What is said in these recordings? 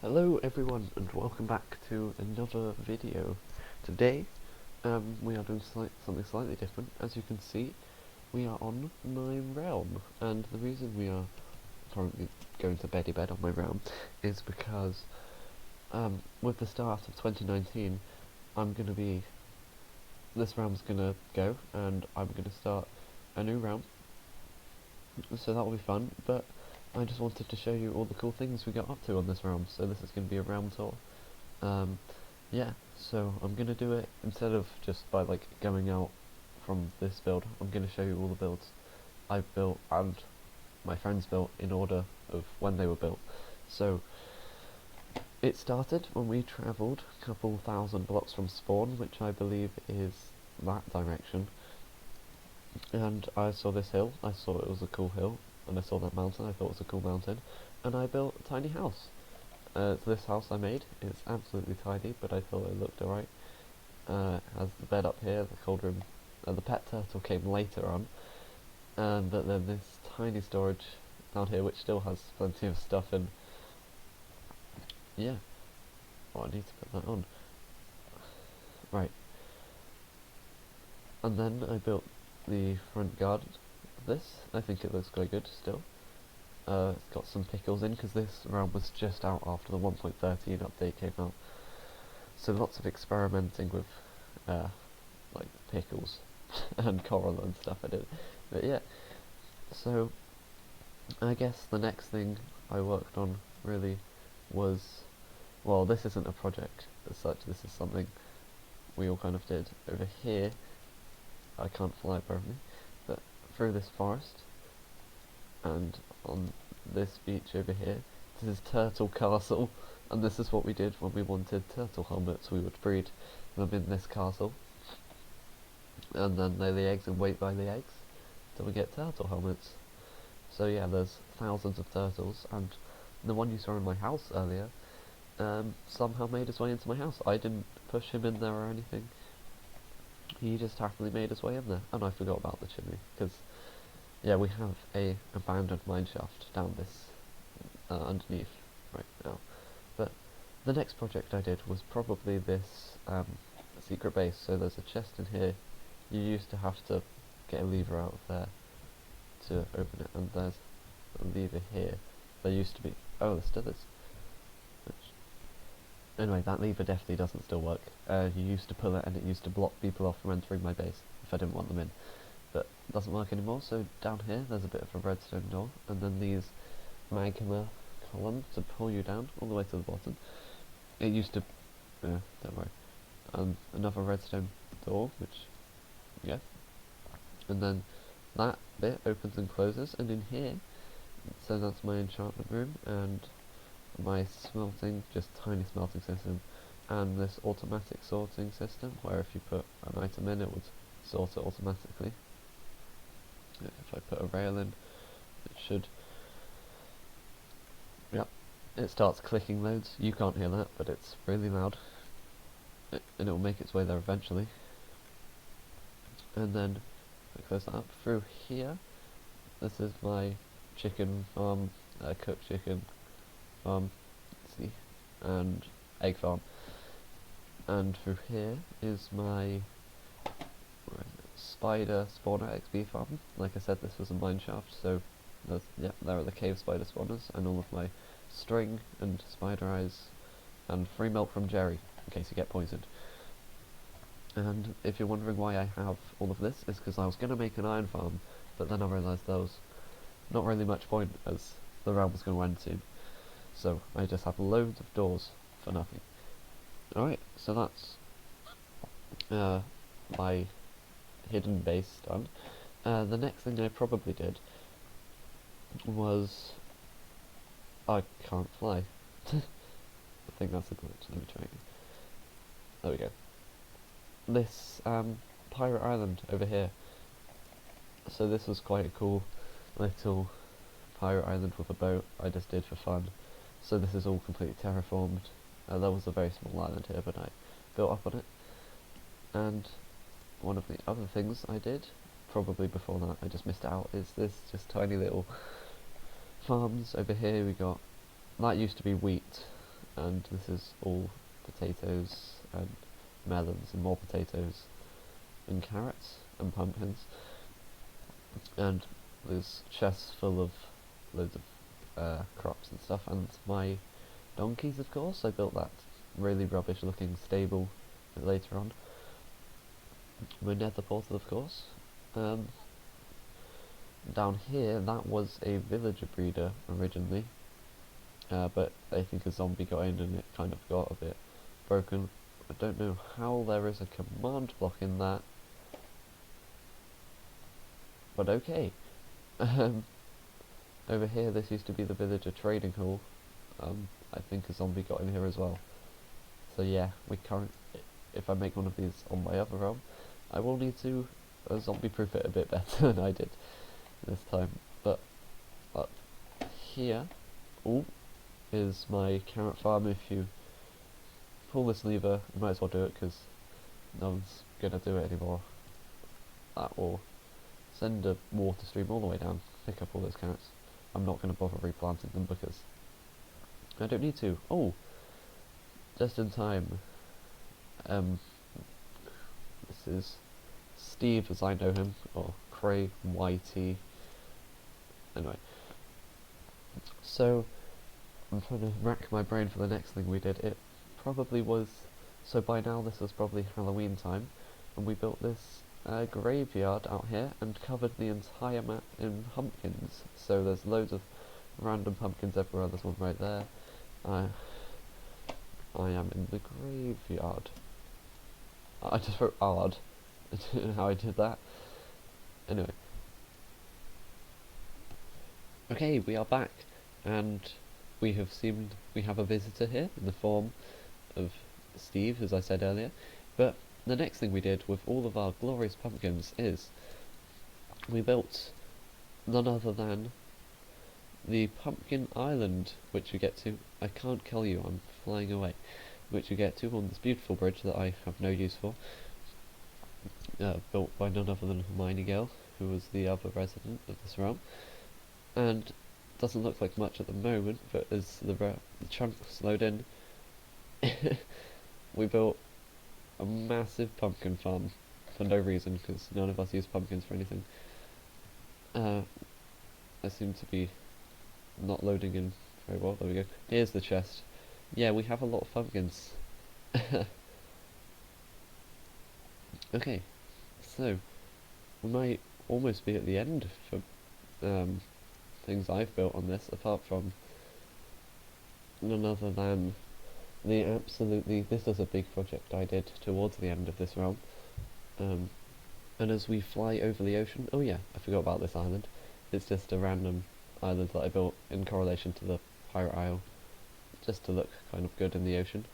Hello everyone and welcome back to another video. Today we are doing something slightly different. As you can see, we are on my realm, and the reason we are currently going to bed on my realm is because with the start of 2019 this realm's gonna go and I'm gonna start a new realm, so that will be fun. But I just wanted to show you all the cool things we got up to on this realm, so this is going to be a realm tour. Yeah, so I'm going to do it instead of just by going out from this build. I'm going to show you all the builds I've built and my friends built in order of when they were built. So it started when we travelled a couple thousand blocks from spawn, which I believe is that direction, and I saw this hill. I saw it was a cool hill, and I saw that mountain. I thought it was a cool mountain, and I built a tiny house. So this house I made is absolutely tiny, but I thought it looked alright. Has the bed up here, the cold room. The pet turtle came later on, but then this tiny storage down here, which still has plenty of stuff in. Yeah, oh, I need to put that on. Right, and then I built the front garden. This, I think it looks quite good still. It's got some pickles in because this realm was just out after the 1.13 update came out, so lots of experimenting with like pickles and coral and stuff I did. But yeah, so I guess the next thing I worked on really was, well, this isn't a project as such, this is something we all kind of did. Over here, I can't fly apparently, but through this forest and on this beach over here, this is Turtle Castle, and this is what we did when we wanted turtle helmets. We would breed them in this castle, and then lay the eggs and wait by the eggs till we get turtle helmets. So yeah, there's thousands of turtles, and the one you saw in my house earlier somehow made his way into my house. I didn't push him in there or anything. He just happily made his way in there, and I forgot about the chimney, because yeah, we have a abandoned mineshaft down this underneath right now. But the next project I did was probably this secret base. So there's a chest in here. You used to have to get a lever out of there to open it, and there's a lever here. There used to be, oh, there still is. Anyway, that lever definitely doesn't still work. You used to pull it and it used to block people off from entering my base if I didn't want them in. But it doesn't work anymore, so down here there's a bit of a redstone door, and then these magma columns to pull you down all the way to the bottom. It used to, don't worry. Another redstone door, which, yeah, and then that bit opens and closes, and in here, so that's my enchantment room, and my smelting, just tiny smelting system, and this automatic sorting system, where if you put an item in, it would sort it automatically. If I put a rail in, it should, yep, it starts clicking loads. You can't hear that, but it's really loud, and it will make its way there eventually. And then I close that up. Through here, this is my chicken farm, cooked chicken farm, let's see, and egg farm. And through here is my spider spawner XP farm. Like I said, this was a mine shaft, so there are the cave spider spawners, and all of my string and spider eyes, and free milk from Jerry, in case you get poisoned. And if you're wondering why I have all of this, is because I was going to make an iron farm, but then I realised there was not really much point, as the realm was going to end soon. So I just have loads of doors for nothing. Alright, so that's my hidden base done. The next thing I probably did was, I can't fly. I think that's a glitch. Let me try again. There we go. This pirate island over here. So this was quite a cool little pirate island with a boat I just did for fun. So this is all completely terraformed. There was a very small island here, but I built up on it. And one of the other things I did, probably before that I just missed out, is this just tiny little farms over here. We got, that used to be wheat, and this is all potatoes and melons and more potatoes and carrots and pumpkins, and there's chests full of loads of crops and stuff, and my donkeys, of course. I built that really rubbish looking stable later on. My nether portal, of course. Down here, that was a villager breeder originally, but I think a zombie got in and it kind of got a bit broken. I don't know how there is a command block in that, but okay. Over here, this used to be the villager trading hall. I think a zombie got in here as well. So yeah, if I make one of these on my other realm, I will need to zombie-proof it a bit better than I did this time. But up here, is my carrot farm. If you pull this lever, you might as well do it because no one's gonna do it anymore. That will send a water stream all the way down, pick up all those carrots. I'm not going to bother replanting them because I don't need to. Oh, just in time. This is Steve, as I know him, or CrayYT. Anyway, so I'm trying to rack my brain for the next thing we did. It probably was, so by now this was probably Halloween time, and we built this graveyard out here and covered the entire map in pumpkins. So there's loads of random pumpkins everywhere. There's one right there. I am in the graveyard. I just wrote odd. I don't know how I did that. Anyway. Okay, we are back, and we have a visitor here in the form of Steve, as I said earlier. But the next thing we did with all of our glorious pumpkins is we built none other than the Pumpkin Island, which you get to. I can't kill you, I'm flying away. Which you get to on this beautiful bridge that I have no use for. Built by none other than Hermione Girl, who was the other resident of this realm. And doesn't look like much at the moment, but as the chunks load in, we built a massive pumpkin farm for no reason, because none of us use pumpkins for anything. I seem to be not loading in very well. There we go. Here's the chest. Yeah, we have a lot of pumpkins. Okay, so we might almost be at the end for things I've built on this, apart from none other than this is a big project I did towards the end of this realm. And as we fly over the ocean, oh yeah, I forgot about this island. It's just a random island that I built in correlation to the Pirate Isle, just to look kind of good in the ocean.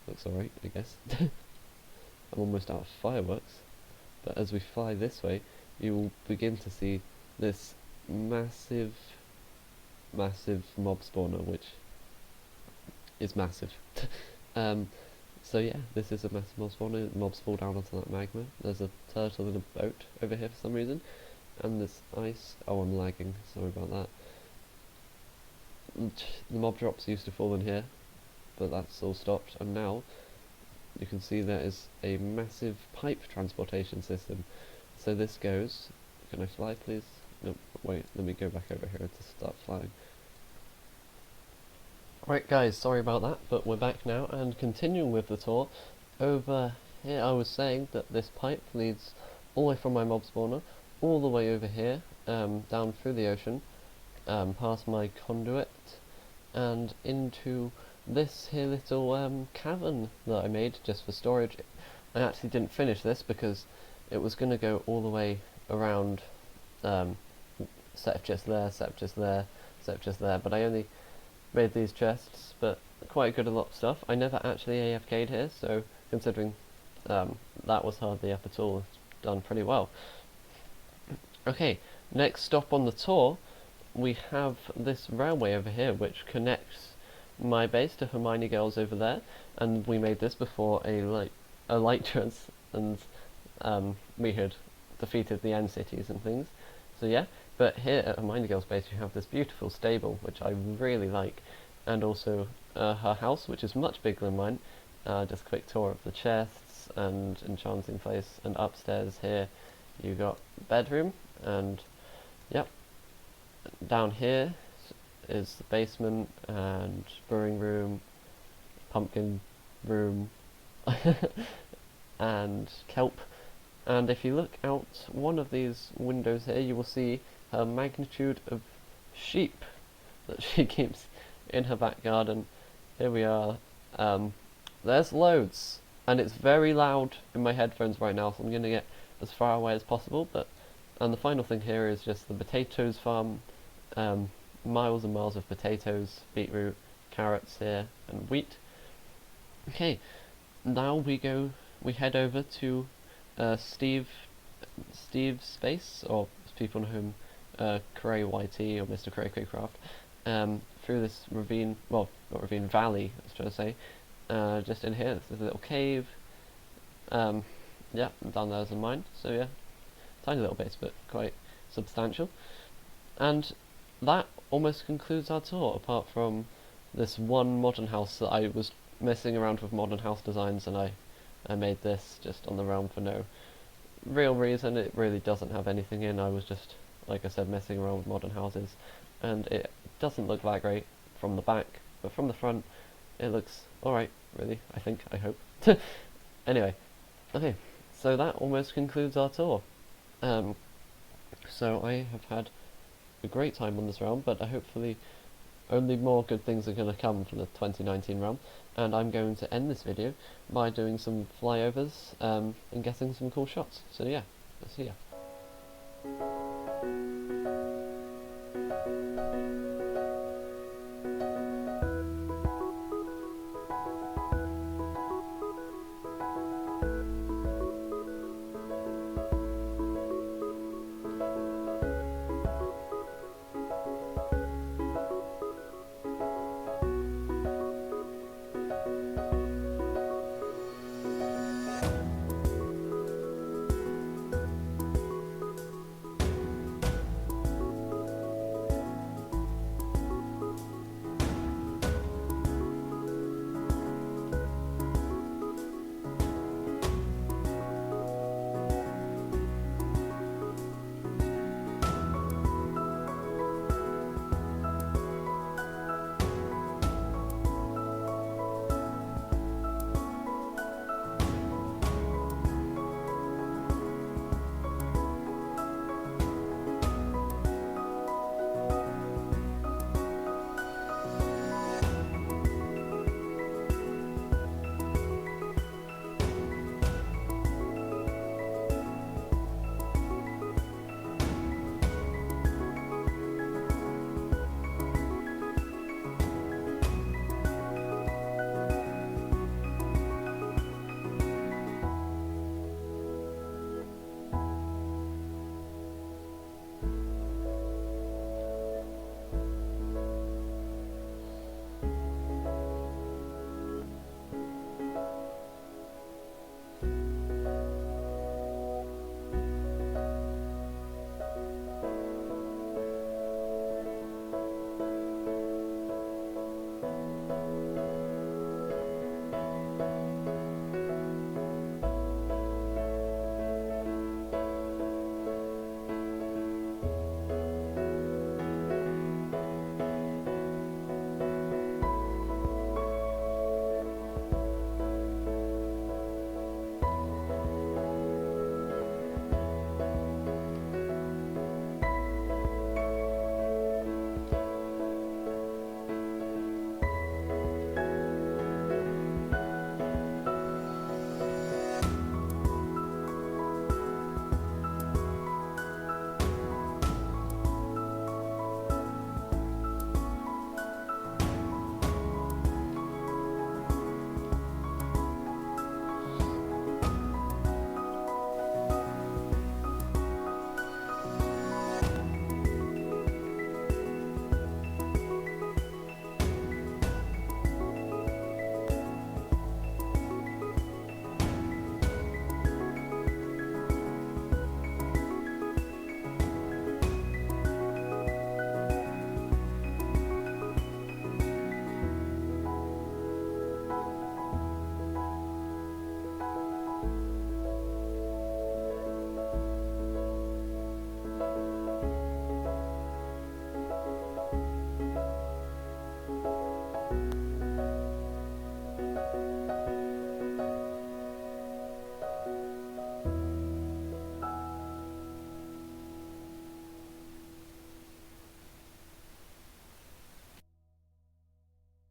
Looks alright, I guess. I'm almost out of fireworks, but as we fly this way, you will begin to see this massive mob spawner, which is massive. So yeah, this is a massive mob spawner. Mobs fall down onto that magma. There's a turtle in a boat over here for some reason, and this ice. Oh, I'm lagging, sorry about that. The mob drops used to fall in here, but that's all stopped, and now you can see there is a massive pipe transportation system. So this goes, can I fly please? No, wait, let me go back over here to start flying. Right guys, sorry about that, but we're back now, and continuing with the tour, over here I was saying that this pipe leads all the way from my mob spawner, all the way over here, down through the ocean, past my conduit, and into this here little cavern that I made just for storage. I actually didn't finish this because it was going to go all the way around, set of chests there, set of chests there, set of chests there, but I only made these chests, but quite good a lot of stuff. I never actually AFK'd here, so considering that was hardly up at all, it's done pretty well. Okay, next stop on the tour, we have this railway over here which connects my base to Hermione Girls over there, and we made this before Elytra's, and we had defeated the end cities and things. So yeah, but here at Hermione Girls base you have this beautiful stable which I really like, and also her house, which is much bigger than mine. Just a quick tour of the chests and enchanting place, and upstairs here you got bedroom, and yep, down here is the basement and brewing room, pumpkin room, and kelp. And if you look out one of these windows here, you will see her magnitude of sheep that she keeps in her back garden. Here we are. There's loads, and it's very loud in my headphones right now, so I'm going to get as far away as possible. And the final thing here is just the potatoes farm. Miles and miles of potatoes, beetroot, carrots here, and wheat. Okay, now we head over to Steve's space, or as people know him, CrayYT or Mr. CrayCraft, through this ravine, well, not ravine, valley, I was trying to say, just in here. There's a little cave. Yeah, down there's a mine. So yeah, tiny little base, but quite substantial. And that almost concludes our tour, apart from this one modern house that I was messing around with modern house designs, and I made this just on the realm for no real reason. It really doesn't have anything in. I was just, like I said, messing around with modern houses, and it doesn't look that great from the back, but from the front it looks alright, really, I hope. Anyway, okay, so that almost concludes our tour. So I have had a great time on this realm, but hopefully only more good things are going to come from the 2019 realm, and I'm going to end this video by doing some flyovers and getting some cool shots. So yeah, I'll see ya.